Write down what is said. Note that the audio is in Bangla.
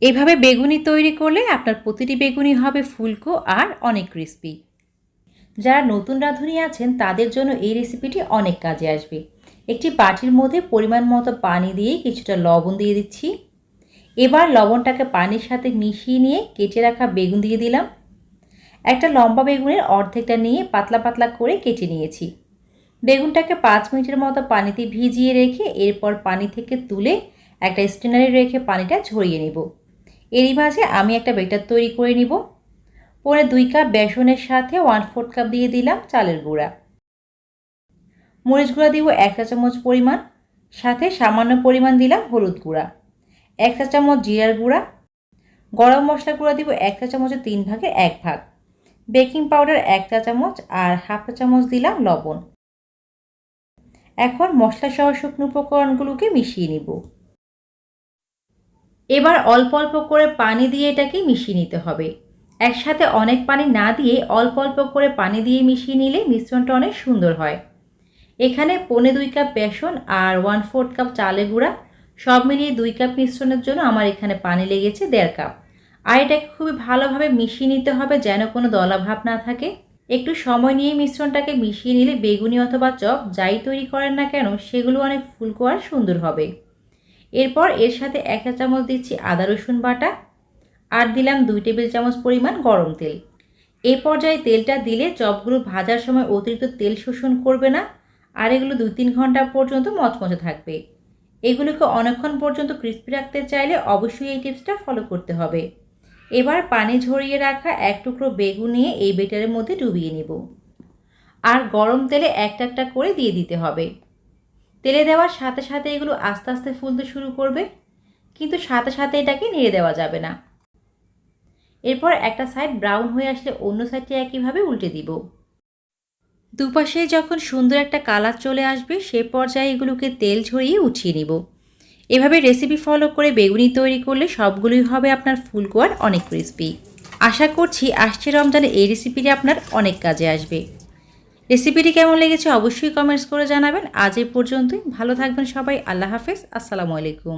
এভাবে বেগুনি তৈরি করলে আপনার প্রতিটি বেগুনি হবে ফুলকো আর অনেক ক্রিস্পি। যারা নতুন রাঁধুনি আছেন তাদের জন্য এই রেসিপিটি অনেক কাজে আসবে। একটি বাটির মধ্যে পরিমাণ মতো পানি দিয়ে কিছুটা লবণ দিয়ে দিচ্ছি। এবার লবণটাকে পানির সাথে মিশিয়ে নিয়ে কেটে রাখা বেগুন দিয়ে দিলাম। একটা লম্বা বেগুনের অর্ধেকটা নিয়ে পাতলা পাতলা করে কেটে নিয়েছি। বেগুনটাকে 5 মিনিটের মতো পানিতে ভিজিয়ে রেখে এরপর পানি থেকে তুলে একটা স্ট্রেনারে রেখে পানিটা ঝরিয়ে নেব। এরই মাঝে আমি একটা ব্যাটার তৈরি করে নিব। 2.5 কাপ বেসনের সাথে 1/4 কাপ দিয়ে দিলাম চালের গুঁড়া। মরিচ গুঁড়া দিব 1 চা চামচ পরিমাণ, সাথে সামান্য পরিমাণ দিলাম হলুদ গুঁড়া, 1 চা চামচ জিরার গুঁড়া, গরম মশলা গুঁড়া দিব 1 চা চামচের 3 ভাগের 1 ভাগ, বেকিং পাউডার 1 চা চামচ আর 1/2 চা চামচ দিলাম লবণ। এখন মশলা সহ শুকনো উপকরণগুলোকে মিশিয়ে নিব। এবার অল্প অল্প করে পানি দিয়ে এটাকে মিশিয়ে নিতে হবে। একসাথে অনেক পানি না দিয়ে অল্প অল্প করে পানি দিয়ে মিশিয়ে নিলে মিশ্রণটা অনেক সুন্দর হয়। এখানে 2.25 কাপ বেসন আর 1/4 কাপ চালের গুঁড়া, সব মিলিয়ে 2 কাপ মিশ্রণের জন্য আমার এখানে পানি লেগেছে 1.5 কাপ। আর এটাকে খুবই ভালোভাবে মিশিয়ে নিতে হবে যেন কোনো দলাভাব না থাকে। একটু সময় নিয়ে মিশ্রণটাকে মিশিয়ে নিলে বেগুনি অথবা চপ যাই তৈরি করেন না কেন সেগুলো অনেক ফুলকো আর সুন্দর হবে। এরপর এর সাথে 1 চা চামচ দিচ্ছি আদা রসুন বাটা আর দিলাম 2 টেবিল চামচ পরিমাণ গরম তেল। এই পর্যায়ে তেলটা দিলে চপগুলো ভাজার সময় অতিরিক্ত তেল শোষণ করবে না আর এগুলো 2-3 ঘন্টা পর্যন্ত মচমচে থাকবে। এগুলোকে অনেকক্ষণ পর্যন্ত ক্রিস্পি রাখতে চাইলে অবশ্যই এই টিপসটা ফলো করতে হবে। এবার পানি ঝরিয়ে রাখা 1 টুকরো বেগুন নিয়ে এই বেটারের মধ্যে ডুবিয়ে নেব আর গরম তেলে একটা একটা করে দিয়ে দিতে হবে। তেলে দেওয়ার সাথে সাথে এগুলো আস্তে আস্তে ফুলতে শুরু করবে, কিন্তু সাথে সাথে এটাকে নেড়ে দেওয়া যাবে না। এরপর একটা সাইড ব্রাউন হয়ে আসলে অন্য সাইডটি একইভাবে উল্টে দিব। দুপাশে যখন সুন্দর একটা কালার চলে আসবে সে পর্যায়ে এগুলোকে তেল ঝরিয়ে উঠিয়ে নিব। এভাবে রেসিপি ফলো করে বেগুনি তৈরি করলে সবগুলোই হবে আপনার ফুলকো আর অনেক ক্রিস্পি। আশা করছি আসছে রমজানে এই রেসিপিটি আপনার অনেক কাজে আসবে। রেসিপিটি কেমন লেগেছে অবশ্যই কমেন্টস করে জানাবেন। আজ এই পর্যন্তই। ভালো থাকবেন সবাই। আল্লাহ হাফেজ। আসসালামু আলাইকুম।